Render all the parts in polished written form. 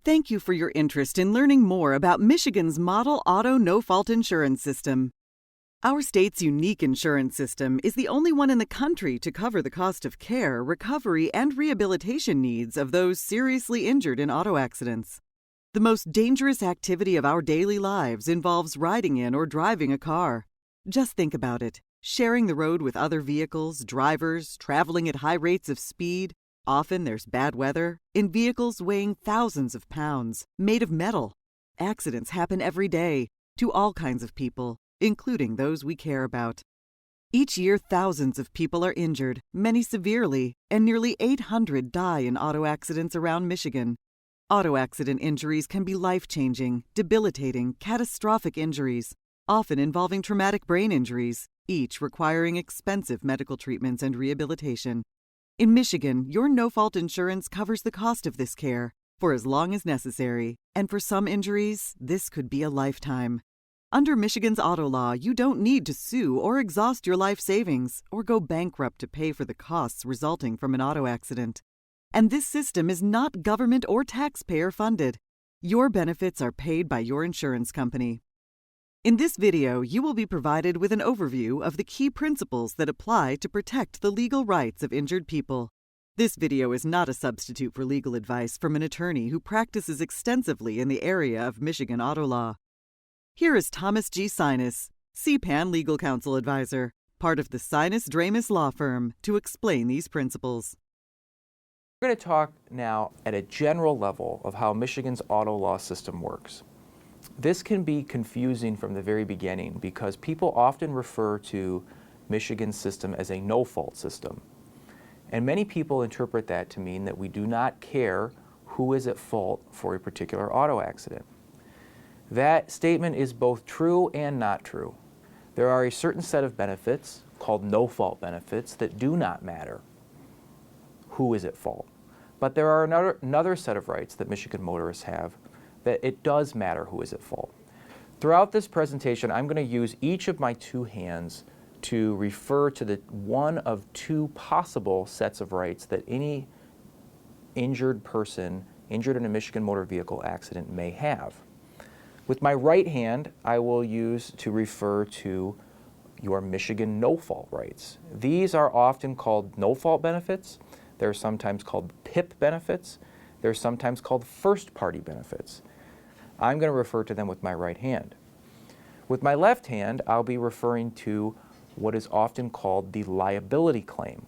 Thank you for your interest in learning more about Michigan's Model Auto No-Fault Insurance System. Our state's unique insurance system is the only one in the country to cover the cost of care, recovery, and rehabilitation needs of those seriously injured in auto accidents. The most dangerous activity of our daily lives involves riding in or driving a car. Just think about it. Sharing the road with other vehicles, drivers, traveling at high rates of speed. Often there's bad weather, in vehicles weighing thousands of pounds, made of metal. Accidents happen every day, to all kinds of people, including those we care about. Each year, thousands of people are injured, many severely, and nearly 800 die in auto accidents around Michigan. Auto accident injuries can be life-changing, debilitating, catastrophic injuries, often involving traumatic brain injuries, each requiring expensive medical treatments and rehabilitation. In Michigan, your no-fault insurance covers the cost of this care for as long as necessary, and for some injuries, this could be a lifetime. Under Michigan's auto law, you don't need to sue or exhaust your life savings or go bankrupt to pay for the costs resulting from an auto accident. And this system is not government or taxpayer funded. Your benefits are paid by your insurance company. In this video, you will be provided with an overview of the key principles that apply to protect the legal rights of injured people. This video is not a substitute for legal advice from an attorney who practices extensively in the area of Michigan auto law. Here is Thomas G. Sinus, CPAN Legal Counsel Advisor, part of the Sinus Dramus Law Firm, to explain these principles. We're going to talk now at a general level of how Michigan's auto law system works. This can be confusing from the very beginning because people often refer to Michigan's system as a no-fault system. And many people interpret that to mean that we do not care who is at fault for a particular auto accident. That statement is both true and not true. There are a certain set of benefits, called no-fault benefits, that do not matter who is at fault. But there are another set of rights that Michigan motorists have that it does matter who is at fault. Throughout this presentation, I'm going to use each of my two hands to refer to the one of two possible sets of rights that any injured person injured in a Michigan motor vehicle accident may have. With my right hand, I will use to refer to your Michigan no-fault rights. These are often called no-fault benefits. They're sometimes called PIP benefits. They're sometimes called first-party benefits. I'm going to refer to them with my right hand. With my left hand, I'll be referring to what is often called the liability claim.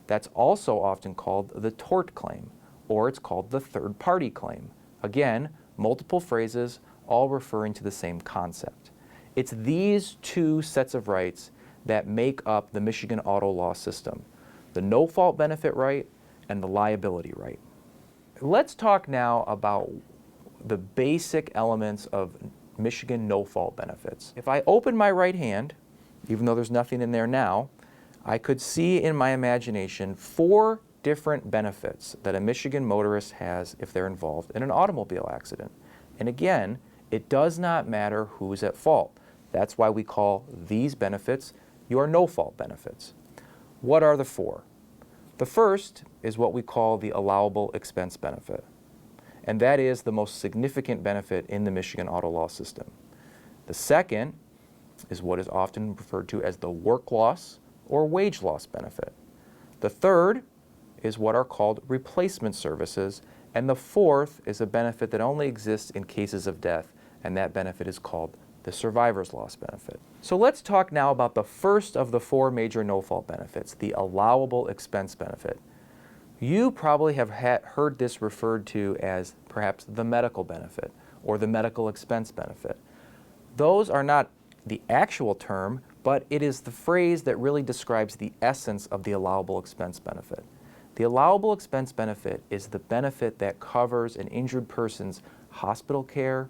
That's also often called the tort claim, or it's called the third-party claim. Again, multiple phrases, all referring to the same concept. It's these two sets of rights that make up the Michigan auto law system, the no-fault benefit right and the liability right. Let's talk now about the basic elements of Michigan no-fault benefits. If I open my right hand, even though there's nothing in there now, I could see in my imagination 4 different benefits that a Michigan motorist has if they're involved in an automobile accident. And again, it does not matter who's at fault. That's why we call these benefits your no-fault benefits. What are the 4? The first is what we call the allowable expense benefit. And that is the most significant benefit in the Michigan auto law system. The second is what is often referred to as the work loss or wage loss benefit. The third is what are called replacement services. And the fourth is a benefit that only exists in cases of death, and that benefit is called the survivor's loss benefit. So let's talk now about the first of the 4 major no-fault benefits, the allowable expense benefit. You probably have heard this referred to as perhaps the medical benefit or the medical expense benefit. Those are not the actual term, but it is the phrase that really describes the essence of the allowable expense benefit. The allowable expense benefit is the benefit that covers an injured person's hospital care,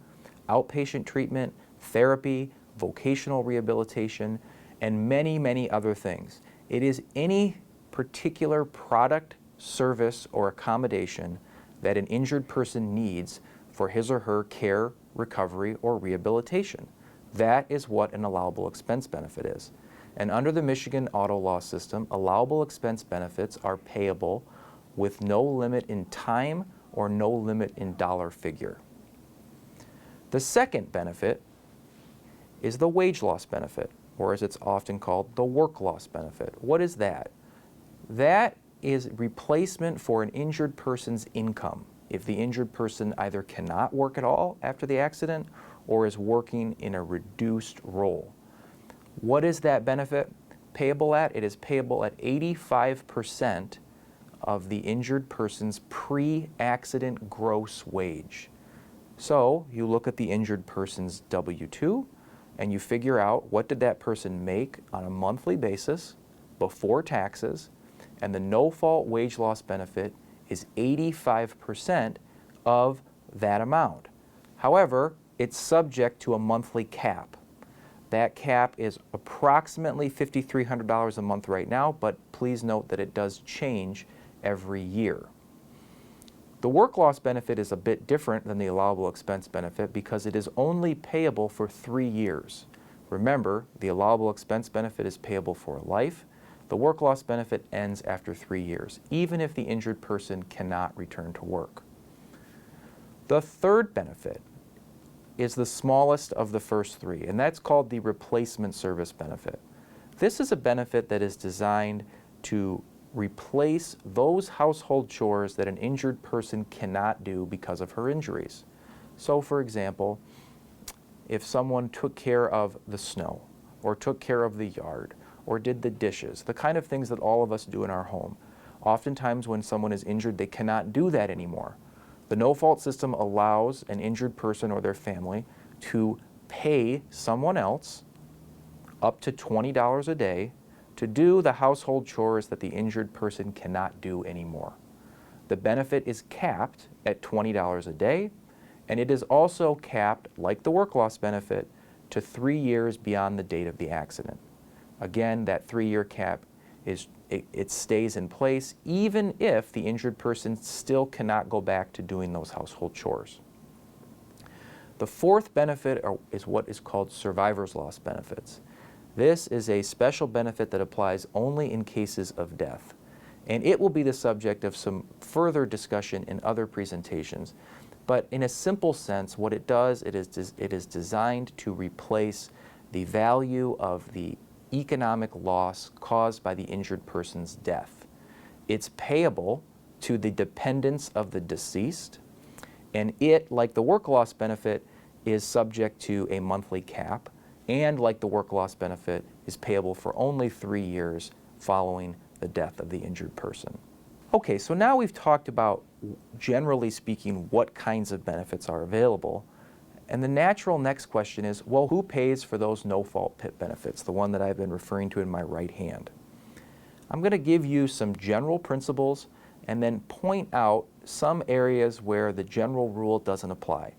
outpatient treatment, therapy, vocational rehabilitation, and many, many other things. It is any particular product, service, or accommodation that an injured person needs for his or her care, recovery, or rehabilitation. That is what an allowable expense benefit is. And under the Michigan auto law system, allowable expense benefits are payable with no limit in time or no limit in dollar figure. The second benefit is the wage loss benefit, or as it's often called, the work loss benefit. What is that? That is replacement for an injured person's income if the injured person either cannot work at all after the accident or is working in a reduced role. What is that benefit payable at? It is payable at 85% of the injured person's pre-accident gross wage. So you look at the injured person's W-2 and you figure out what did that person make on a monthly basis before taxes, and the no-fault wage loss benefit is 85% of that amount. However, it's subject to a monthly cap. That cap is approximately $5,300 a month right now, but please note that it does change every year. The work loss benefit is a bit different than the allowable expense benefit because it is only payable for 3 years. Remember, the allowable expense benefit is payable for life. The work loss benefit ends after 3 years, even if the injured person cannot return to work. The third benefit is the smallest of the first three, and that's called the replacement service benefit. This is a benefit that is designed to replace those household chores that an injured person cannot do because of her injuries. So, for example, if someone took care of the snow, or took care of the yard, or did the dishes, the kind of things that all of us do in our home. Oftentimes when someone is injured, they cannot do that anymore. The no-fault system allows an injured person or their family to pay someone else up to $20 a day to do the household chores that the injured person cannot do anymore. The benefit is capped at $20 a day, and it is also capped, like the work loss benefit, to 3 years beyond the date of the accident. Again, that 3-year cap it stays in place even if the injured person still cannot go back to doing those household chores. The fourth benefit is what is called survivor's loss benefits. This is a special benefit that applies only in cases of death, and it will be the subject of some further discussion in other presentations. But in a simple sense, what it does, it is designed to replace the value of the economic loss caused by the injured person's death. It's payable to the dependents of the deceased, and it, like the work loss benefit, is subject to a monthly cap, and like the work loss benefit, is payable for only 3 years following the death of the injured person. Okay, so now we've talked about, generally speaking, what kinds of benefits are available. And the natural next question is, well, who pays for those no-fault PIP benefits, the one that I've been referring to in my right hand? I'm going to give you some general principles and then point out some areas where the general rule doesn't apply.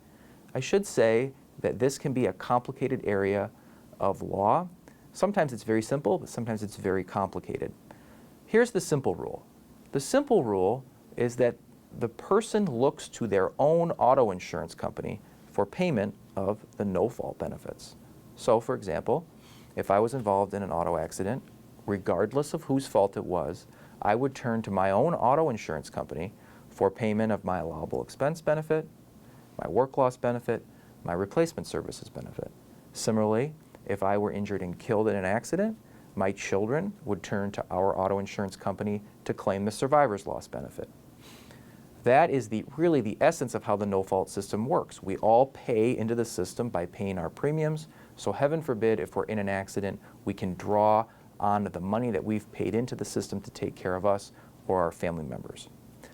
I should say that this can be a complicated area of law. Sometimes it's very simple, but sometimes it's very complicated. Here's the simple rule. The simple rule is that the person looks to their own auto insurance company for payment of the no-fault benefits. So, for example, if I was involved in an auto accident, regardless of whose fault it was, I would turn to my own auto insurance company for payment of my allowable expense benefit, my work loss benefit, my replacement services benefit. Similarly, if I were injured and killed in an accident, my children would turn to our auto insurance company to claim the survivor's loss benefit. That is really the essence of how the no-fault system works. We all pay into the system by paying our premiums, so heaven forbid if we're in an accident, we can draw on the money that we've paid into the system to take care of us or our family members.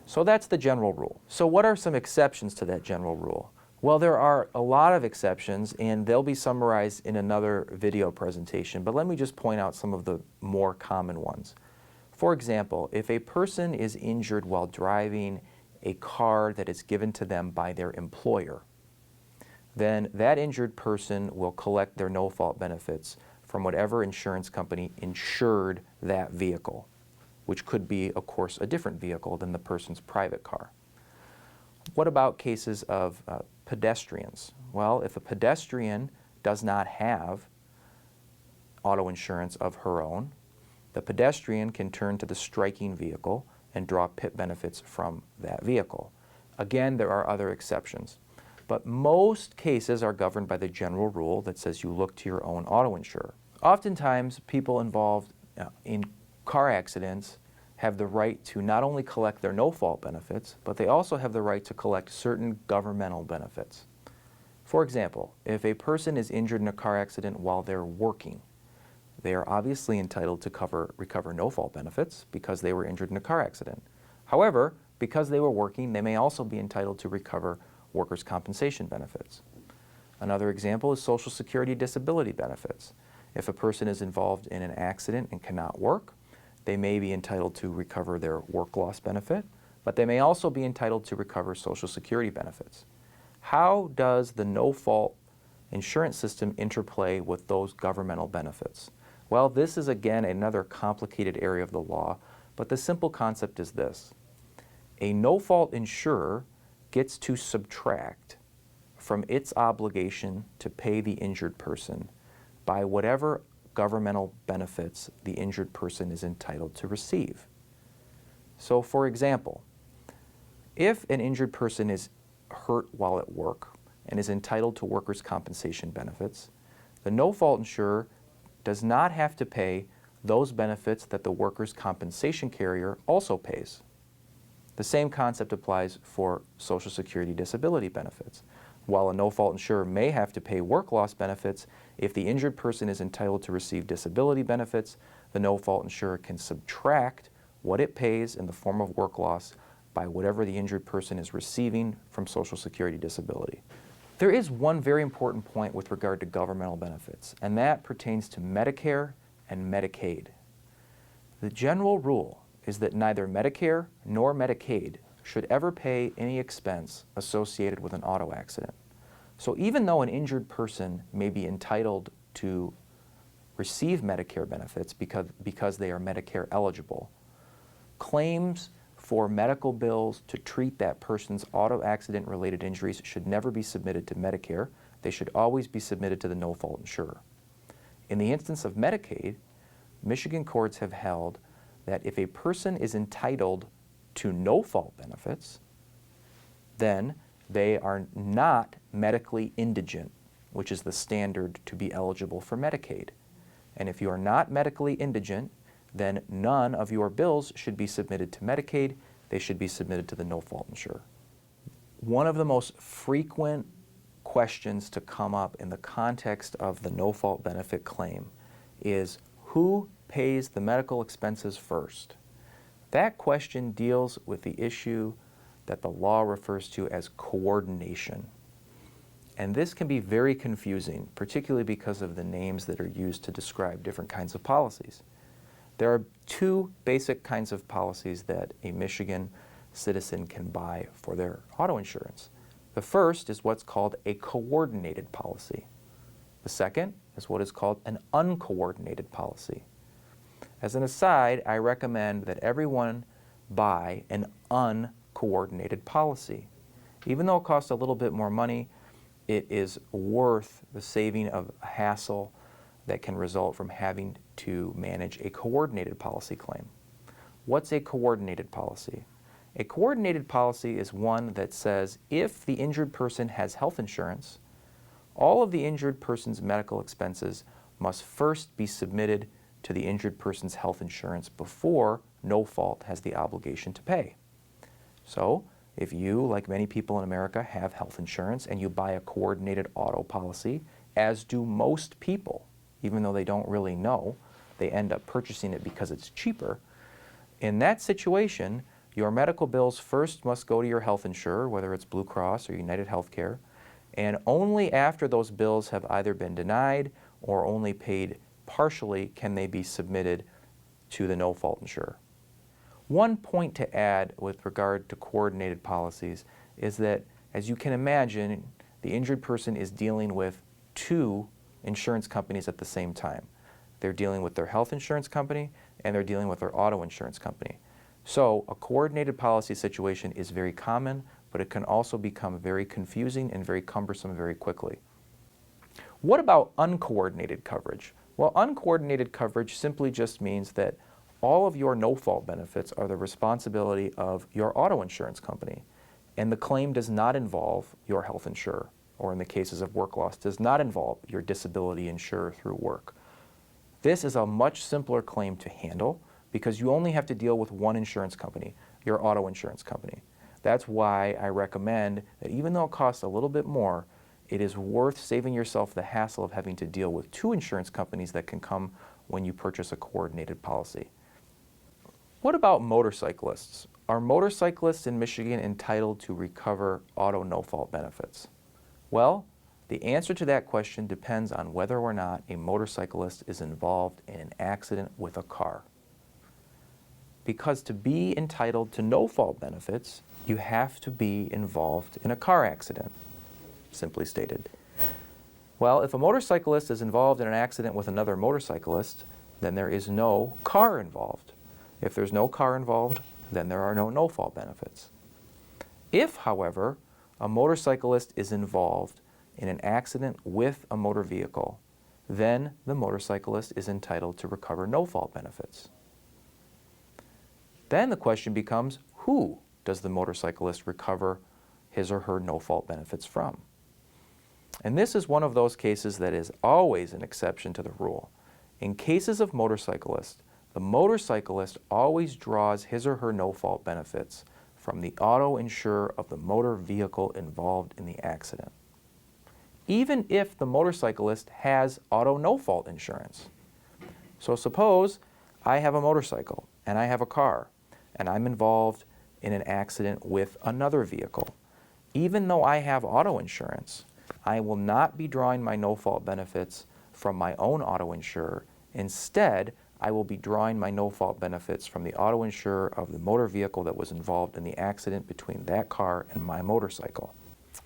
So that's the general rule. So what are some exceptions to that general rule? Well, there are a lot of exceptions, and they'll be summarized in another video presentation, but let me just point out some of the more common ones. For example, if a person is injured while driving a car that is given to them by their employer, then that injured person will collect their no-fault benefits from whatever insurance company insured that vehicle, which could be, of course, a different vehicle than the person's private car. What about cases of pedestrians? Well, if a pedestrian does not have auto insurance of her own, the pedestrian can turn to the striking vehicle and draw PIP benefits from that vehicle. Again, there are other exceptions. But most cases are governed by the general rule that says you look to your own auto insurer. Oftentimes, people involved in car accidents have the right to not only collect their no-fault benefits, but they also have the right to collect certain governmental benefits. For example, if a person is injured in a car accident while they're working, they are obviously entitled to recover no-fault benefits because they were injured in a car accident. However, because they were working, they may also be entitled to recover workers' compensation benefits. Another example is Social Security disability benefits. If a person is involved in an accident and cannot work, they may be entitled to recover their work loss benefit, but they may also be entitled to recover Social Security benefits. How does the no-fault insurance system interplay with those governmental benefits? Well, this is again another complicated area of the law, but the simple concept is this. A no-fault insurer gets to subtract from its obligation to pay the injured person by whatever governmental benefits the injured person is entitled to receive. So, for example, if an injured person is hurt while at work and is entitled to workers' compensation benefits, the no-fault insurer does not have to pay those benefits that the workers' compensation carrier also pays. The same concept applies for Social Security disability benefits. While a no-fault insurer may have to pay work loss benefits, if the injured person is entitled to receive disability benefits, the no-fault insurer can subtract what it pays in the form of work loss by whatever the injured person is receiving from Social Security disability. There is one very important point with regard to governmental benefits, and that pertains to Medicare and Medicaid. The general rule is that neither Medicare nor Medicaid should ever pay any expense associated with an auto accident. So even though an injured person may be entitled to receive Medicare benefits because they are Medicare eligible, claims for medical bills to treat that person's auto accident related injuries should never be submitted to Medicare. They should always be submitted to the no-fault insurer. In the instance of Medicaid, Michigan courts have held that if a person is entitled to no-fault benefits, then they are not medically indigent, which is the standard to be eligible for Medicaid. And if you are not medically indigent, then none of your bills should be submitted to Medicaid. They should be submitted to the no-fault insurer. One of the most frequent questions to come up in the context of the no-fault benefit claim is who pays the medical expenses first? That question deals with the issue that the law refers to as coordination. And this can be very confusing, particularly because of the names that are used to describe different kinds of policies. There are two basic kinds of policies that a Michigan citizen can buy for their auto insurance. The first is what's called a coordinated policy. The second is what is called an uncoordinated policy. As an aside, I recommend that everyone buy an uncoordinated policy. Even though it costs a little bit more money, it is worth the saving of hassle that can result from having to manage a coordinated policy claim. What's a coordinated policy? A coordinated policy is one that says if the injured person has health insurance, all of the injured person's medical expenses must first be submitted to the injured person's health insurance before no fault has the obligation to pay. So, if you, like many people in America, have health insurance and you buy a coordinated auto policy, as do most people, even though they don't really know, they end up purchasing it because it's cheaper. In that situation, your medical bills first must go to your health insurer, whether it's Blue Cross or United Healthcare, and only after those bills have either been denied or only paid partially can they be submitted to the no-fault insurer. One point to add with regard to coordinated policies is that, as you can imagine, the injured person is dealing with two insurance companies at the same time. They're dealing with their health insurance company and they're dealing with their auto insurance company. So a coordinated policy situation is very common, but it can also become very confusing and very cumbersome very quickly. What about uncoordinated coverage? Well, uncoordinated coverage simply just means that all of your no-fault benefits are the responsibility of your auto insurance company. and the claim does not involve your health insurer, or in the cases of work loss, does not involve your disability insurer through work. This is a much simpler claim to handle because you only have to deal with one insurance company, your auto insurance company. That's why I recommend that even though it costs a little bit more, it is worth saving yourself the hassle of having to deal with two insurance companies that can come when you purchase a coordinated policy. What about motorcyclists? Are motorcyclists in Michigan entitled to recover auto no-fault benefits? Well, the answer to that question depends on whether or not a motorcyclist is involved in an accident with a car. Because to be entitled to no-fault benefits, you have to be involved in a car accident, simply stated. Well, if a motorcyclist is involved in an accident with another motorcyclist, then there is no car involved. If there's no car involved, then there are no no-fault benefits. If, however, a motorcyclist is involved in an accident with a motor vehicle, then the motorcyclist is entitled to recover no-fault benefits. Then the question becomes, who does the motorcyclist recover his or her no-fault benefits from? And this is one of those cases that is always an exception to the rule. In cases of motorcyclists, the motorcyclist always draws his or her no-fault benefits from the auto insurer of the motor vehicle involved in the accident, even if the motorcyclist has auto no-fault insurance. So suppose I have a motorcycle and I have a car and I'm involved in an accident with another vehicle. Even though I have auto insurance, I will not be drawing my no-fault benefits from my own auto insurer. Instead, I will be drawing my no-fault benefits from the auto insurer of the motor vehicle that was involved in the accident between that car and my motorcycle.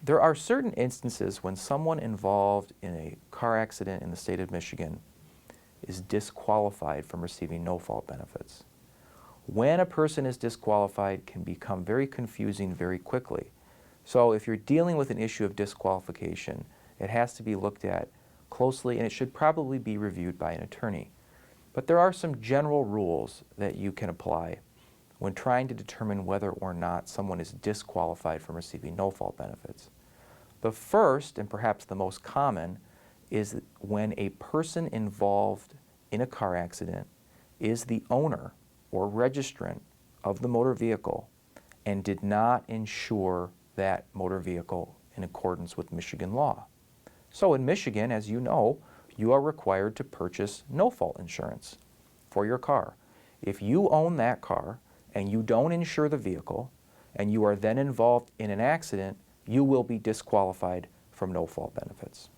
There are certain instances when someone involved in a car accident in the state of Michigan is disqualified from receiving no-fault benefits. When a person is disqualified can become very confusing very quickly. So if you're dealing with an issue of disqualification, it has to be looked at closely and it should probably be reviewed by an attorney. But there are some general rules that you can apply when trying to determine whether or not someone is disqualified from receiving no-fault benefits. The first, and perhaps the most common, is when a person involved in a car accident is the owner or registrant of the motor vehicle and did not insure that motor vehicle in accordance with Michigan law. So in Michigan, as you know, you are required to purchase no-fault insurance for your car. If you own that car and you don't insure the vehicle and you are then involved in an accident, you will be disqualified from no-fault benefits.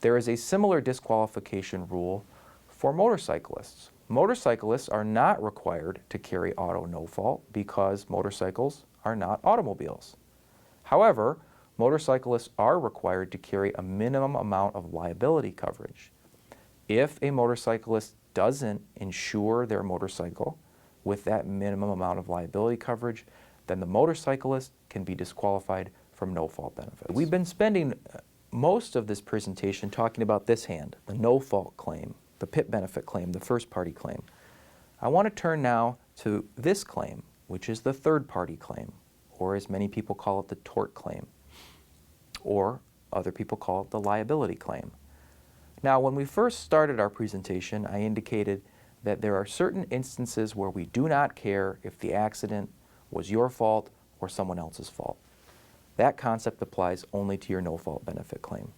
There is a similar disqualification rule for motorcyclists. Motorcyclists are not required to carry auto no-fault because motorcycles are not automobiles. However, motorcyclists are required to carry a minimum amount of liability coverage. If a motorcyclist doesn't insure their motorcycle with that minimum amount of liability coverage, then the motorcyclist can be disqualified from no-fault benefits. We've been spending most of this presentation talking about this hand, the no-fault claim, the PIP benefit claim, the first-party claim. I want to turn now to this claim, which is the third-party claim, or as many people call it, the tort claim, or other people call it the liability claim. Now, when we first started our presentation, I indicated that there are certain instances where we do not care if the accident was your fault or someone else's fault. That concept applies only to your no-fault benefit claim.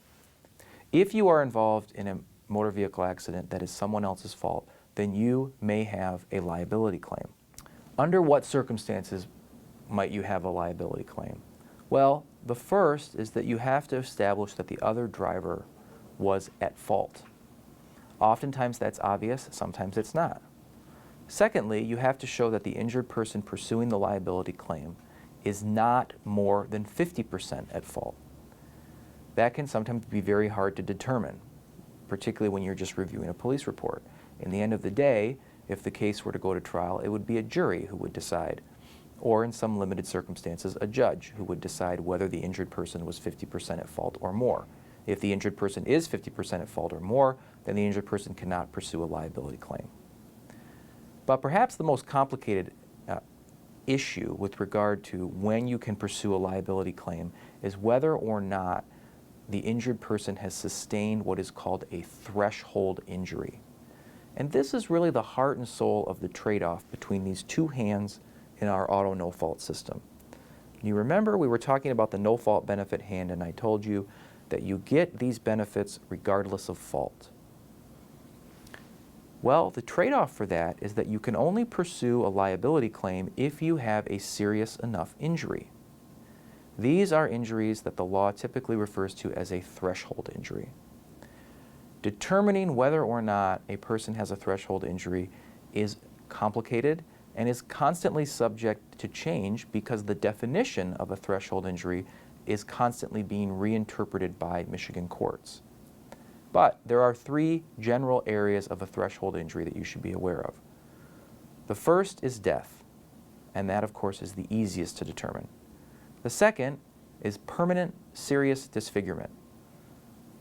If you are involved in a motor vehicle accident that is someone else's fault, then you may have a liability claim. Under what circumstances might you have a liability claim? Well, the first is that you have to establish that the other driver was at fault. Oftentimes that's obvious, sometimes it's not. Secondly, you have to show that the injured person pursuing the liability claim is not more than 50% at fault. That can sometimes be very hard to determine, particularly when you're just reviewing a police report. In the end of the day, if the case were to go to trial, it would be a jury who would decide, or in some limited circumstances, a judge who would decide whether the injured person was 50% at fault or more. If the injured person is 50% at fault or more, then the injured person cannot pursue a liability claim. But perhaps the most complicated issue with regard to when you can pursue a liability claim is whether or not the injured person has sustained what is called a threshold injury. And this is really the heart and soul of the trade-off between these two hands in our auto no-fault system. You remember we were talking about the no-fault benefit hand, and I told you that you get these benefits regardless of fault. Well, the trade-off for that is that you can only pursue a liability claim if you have a serious enough injury. These are injuries that the law typically refers to as a threshold injury. Determining whether or not a person has a threshold injury is complicated and is constantly subject to change because the definition of a threshold injury is constantly being reinterpreted by Michigan courts. But there are three general areas of a threshold injury that you should be aware of. The first is death, and that, of course, is the easiest to determine. The second is permanent serious disfigurement.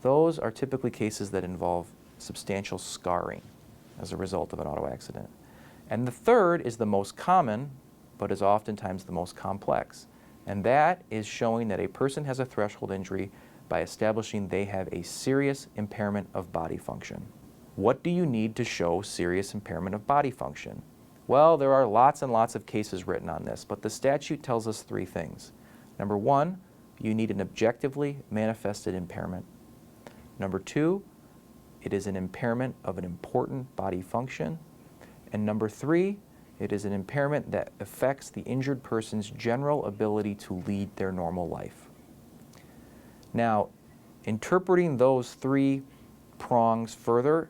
Those are typically cases that involve substantial scarring as a result of an auto accident. And the third is the most common, but is oftentimes the most complex, and that is showing that a person has a threshold injury by establishing they have a serious impairment of body function. What do you need to show serious impairment of body function? Well, there are lots and lots of cases written on this, but the statute tells us three things. Number one, you need an objectively manifested impairment. Number two, it is an impairment of an important body function. And number three, it is an impairment that affects the injured person's general ability to lead their normal life. Now, interpreting those three prongs further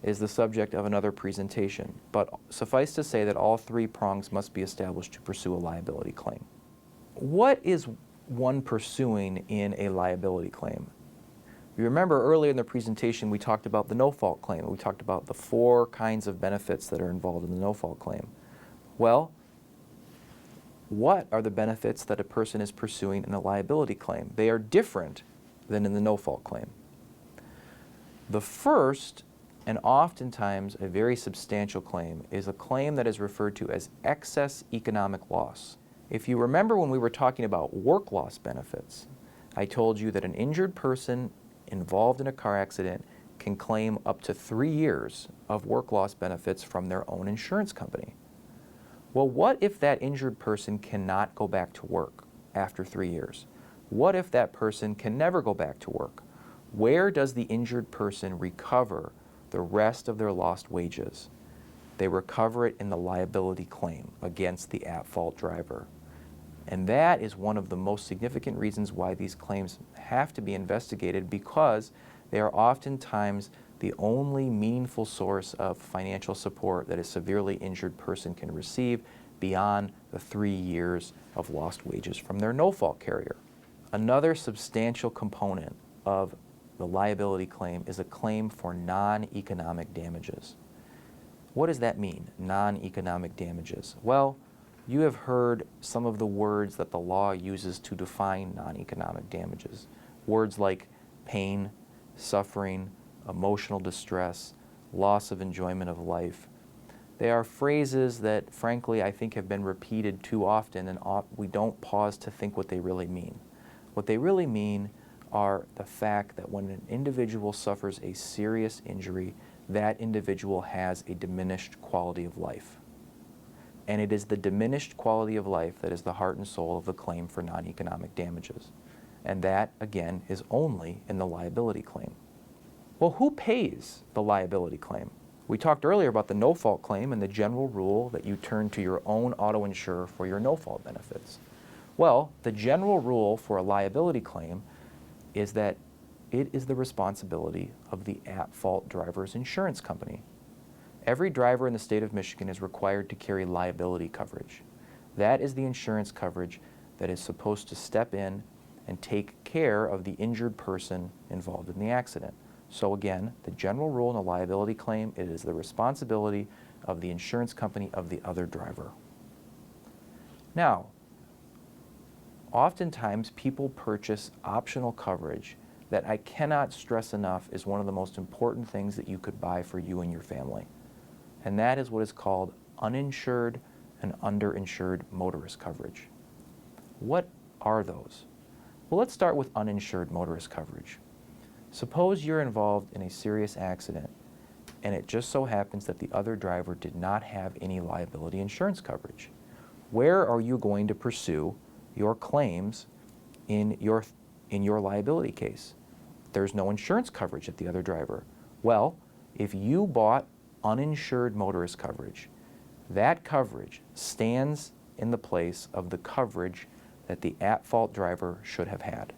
is the subject of another presentation, but suffice to say that all three prongs must be established to pursue a liability claim. What is one pursuing in a liability claim? You remember earlier in the presentation we talked about the no-fault claim. We talked about the four kinds of benefits that are involved in the no-fault claim. Well, what are the benefits that a person is pursuing in a liability claim? They are different than in the no-fault claim. The first, and oftentimes a very substantial claim, is a claim that is referred to as excess economic loss. If you remember when we were talking about work loss benefits, I told you that an injured person involved in a car accident can claim up to 3 years of work loss benefits from their own insurance company. Well, what if that injured person cannot go back to work after 3 years? What if that person can never go back to work? Where does the injured person recover the rest of their lost wages? They recover it in the liability claim against the at-fault driver. And that is one of the most significant reasons why these claims have to be investigated, because they are oftentimes the only meaningful source of financial support that a severely injured person can receive beyond the 3 years of lost wages from their no-fault carrier. Another substantial component of the liability claim is a claim for non-economic damages. What does that mean, non-economic damages? Well, you have heard some of the words that the law uses to define non-economic damages. Words like pain, suffering, emotional distress, loss of enjoyment of life. They are phrases that, frankly, I think have been repeated too often, and we don't pause to think what they really mean. What they really mean are the fact that when an individual suffers a serious injury, that individual has a diminished quality of life. And it is the diminished quality of life that is the heart and soul of the claim for non-economic damages. And that, again, is only in the liability claim. Well, who pays the liability claim? We talked earlier about the no-fault claim and the general rule that you turn to your own auto insurer for your no-fault benefits. Well, the general rule for a liability claim is that it is the responsibility of the at-fault driver's insurance company. Every driver in the state of Michigan is required to carry liability coverage. That is the insurance coverage that is supposed to step in and take care of the injured person involved in the accident. So again, the general rule in a liability claim, it is the responsibility of the insurance company of the other driver. Now, oftentimes people purchase optional coverage that I cannot stress enough is one of the most important things that you could buy for you and your family. And that is what is called uninsured and underinsured motorist coverage. What are those? Well, let's start with uninsured motorist coverage. Suppose you're involved in a serious accident and it just so happens that the other driver did not have any liability insurance coverage. Where are you going to pursue your claims in your liability case? There's no insurance coverage at the other driver. Well, if you bought uninsured motorist coverage, that coverage stands in the place of the coverage that the at-fault driver should have had.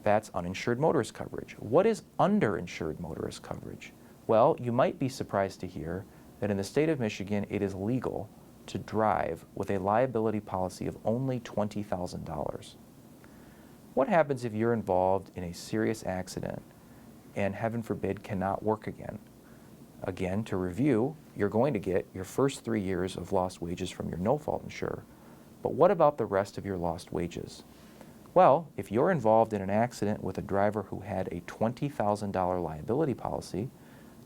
That's uninsured motorist coverage. What is underinsured motorist coverage? Well, you might be surprised to hear that in the state of Michigan, it is legal to drive with a liability policy of only $20,000. What happens if you're involved in a serious accident and, heaven forbid, cannot work again? Again, to review, you're going to get your first 3 years of lost wages from your no-fault insurer. But what about the rest of your lost wages? Well, if you're involved in an accident with a driver who had a $20,000 liability policy,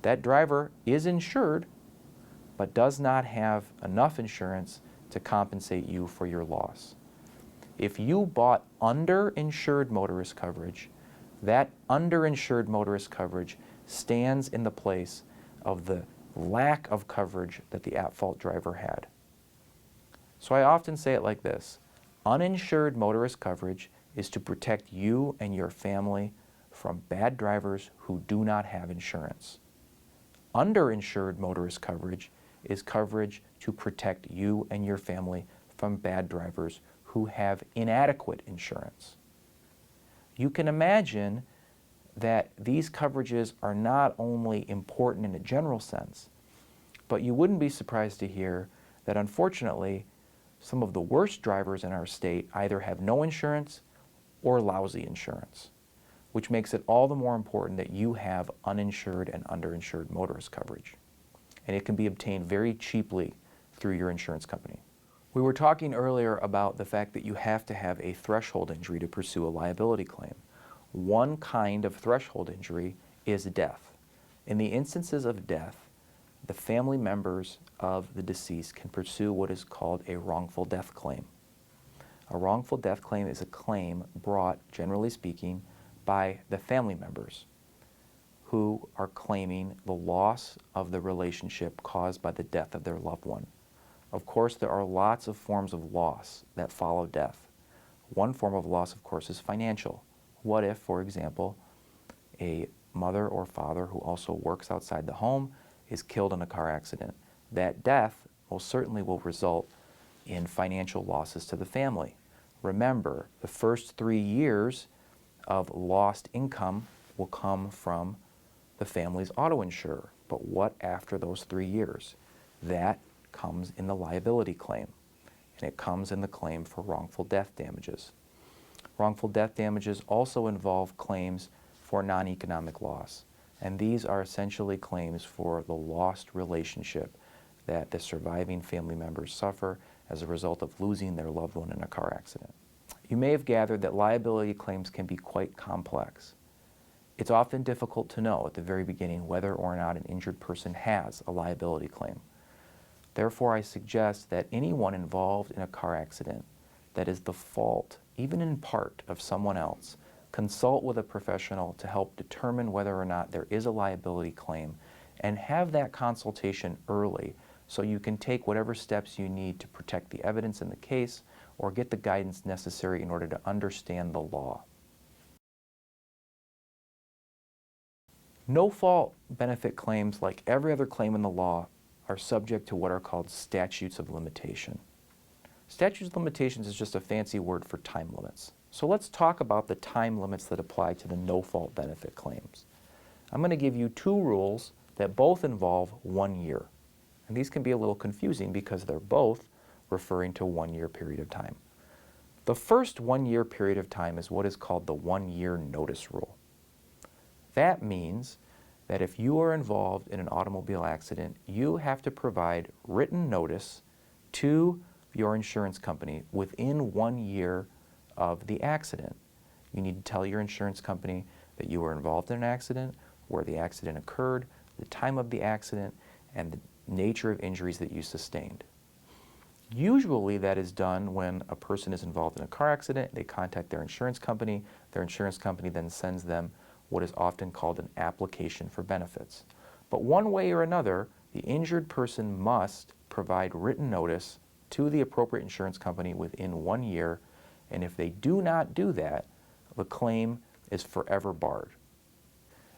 that driver is insured but does not have enough insurance to compensate you for your loss. If you bought underinsured motorist coverage, that underinsured motorist coverage stands in the place of the lack of coverage that the at-fault driver had. So I often say it like this: uninsured motorist coverage is to protect you and your family from bad drivers who do not have insurance. Underinsured motorist coverage is coverage to protect you and your family from bad drivers who have inadequate insurance. You can imagine that these coverages are not only important in a general sense, but you wouldn't be surprised to hear that unfortunately some of the worst drivers in our state either have no insurance or lousy insurance, which makes it all the more important that you have uninsured and underinsured motorist coverage. And it can be obtained very cheaply through your insurance company. We were talking earlier about the fact that you have to have a threshold injury to pursue a liability claim. One kind of threshold injury is death. In the instances of death, the family members of the deceased can pursue what is called a wrongful death claim. A wrongful death claim is a claim brought, generally speaking, by the family members who are claiming the loss of the relationship caused by the death of their loved one. Of course, there are lots of forms of loss that follow death. One form of loss, of course, is financial. What if, for example, a mother or father who also works outside the home is killed in a car accident? That death most certainly will result in financial losses to the family. Remember, the first 3 years of lost income will come from the family's auto insurer. But what after those 3 years? That comes in the liability claim, and it comes in the claim for wrongful death damages. Wrongful death damages also involve claims for non-economic loss, and these are essentially claims for the lost relationship that the surviving family members suffer as a result of losing their loved one in a car accident. You may have gathered that liability claims can be quite complex. It's often difficult to know at the very beginning whether or not an injured person has a liability claim. Therefore, I suggest that anyone involved in a car accident that is the fault, even in part, of someone else, consult with a professional to help determine whether or not there is a liability claim, and have that consultation early so you can take whatever steps you need to protect the evidence in the case or get the guidance necessary in order to understand the law. No-fault benefit claims, like every other claim in the law, are subject to what are called statutes of limitation. Statutes of limitations is just a fancy word for time limits. So let's talk about the time limits that apply to the no-fault benefit claims. I'm going to give you 2 rules that both involve 1 year. And these can be a little confusing because they're both referring to a 1-year period of time. The first 1-year period of time is what is called the 1-year notice rule. That means that if you are involved in an automobile accident, you have to provide written notice to your insurance company within 1 year of the accident. You need to tell your insurance company that you were involved in an accident, where the accident occurred, the time of the accident, and nature of injuries that you sustained. Usually that is done when a person is involved in a car accident, they contact their insurance company then sends them what is often called an application for benefits. But one way or another, the injured person must provide written notice to the appropriate insurance company within 1 year, and if they do not do that, the claim is forever barred.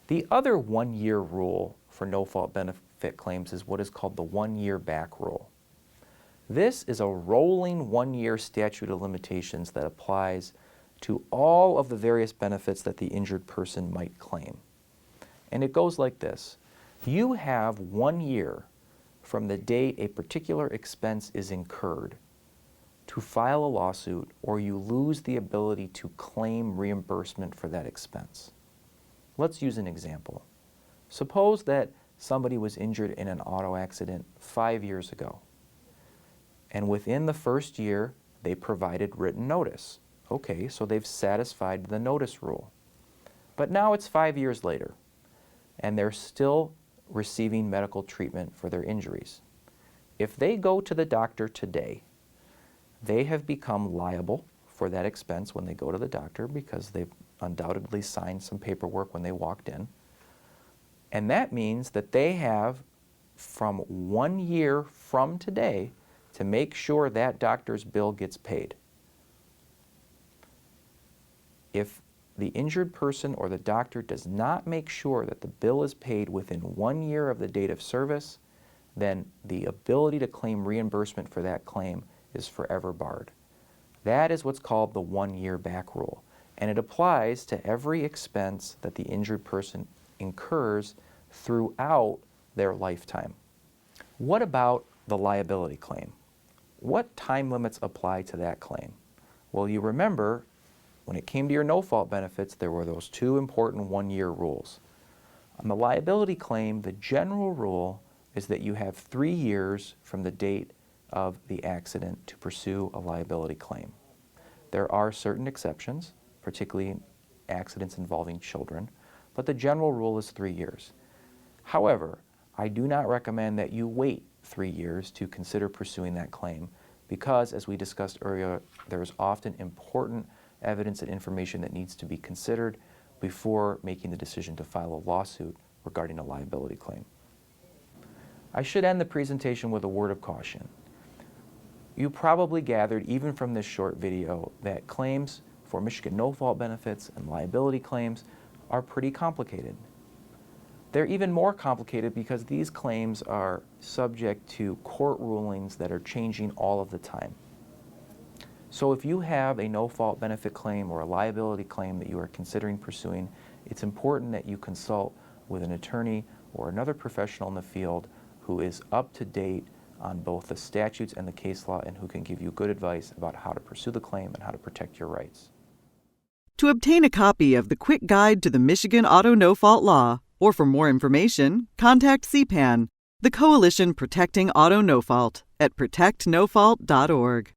The other 1-year rule for no-fault benefit claims is what is called the 1-year back rule. This is a rolling 1-year statute of limitations that applies to all of the various benefits that the injured person might claim. And it goes like this. You have 1 year from the date a particular expense is incurred to file a lawsuit, or you lose the ability to claim reimbursement for that expense. Let's use an example. Suppose that somebody was injured in an auto accident 5 years ago, and within the first year they provided written notice. Okay, so they've satisfied the notice rule. But now it's 5 years later, and they're still receiving medical treatment for their injuries. If they go to the doctor today, they have become liable for that expense when they go to the doctor because they've undoubtedly signed some paperwork when they walked in. And that means that they have from 1 year from today to make sure that doctor's bill gets paid. If the injured person or the doctor does not make sure that the bill is paid within 1 year of the date of service, then the ability to claim reimbursement for that claim is forever barred. That is what's called the 1-year back rule, and it applies to every expense that the injured person incurs throughout their lifetime. What about the liability claim? What time limits apply to that claim? Well, you remember when it came to your no-fault benefits, there were those 2 important 1-year rules. On the liability claim, the general rule is that you have 3 years from the date of the accident to pursue a liability claim. There are certain exceptions, particularly in accidents involving children, but the general rule is 3 years. However, I do not recommend that you wait 3 years to consider pursuing that claim because, as we discussed earlier, there is often important evidence and information that needs to be considered before making the decision to file a lawsuit regarding a liability claim. I should end the presentation with a word of caution. You probably gathered, even from this short video, that claims for Michigan no-fault benefits and liability claims are pretty complicated. They're even more complicated because these claims are subject to court rulings that are changing all of the time. So if you have a no-fault benefit claim or a liability claim that you are considering pursuing, it's important that you consult with an attorney or another professional in the field who is up to date on both the statutes and the case law and who can give you good advice about how to pursue the claim and how to protect your rights. To obtain a copy of the Quick Guide to the Michigan Auto No-Fault Law, or for more information, contact CPAN, the Coalition Protecting Auto No-Fault, at protectnofault.org.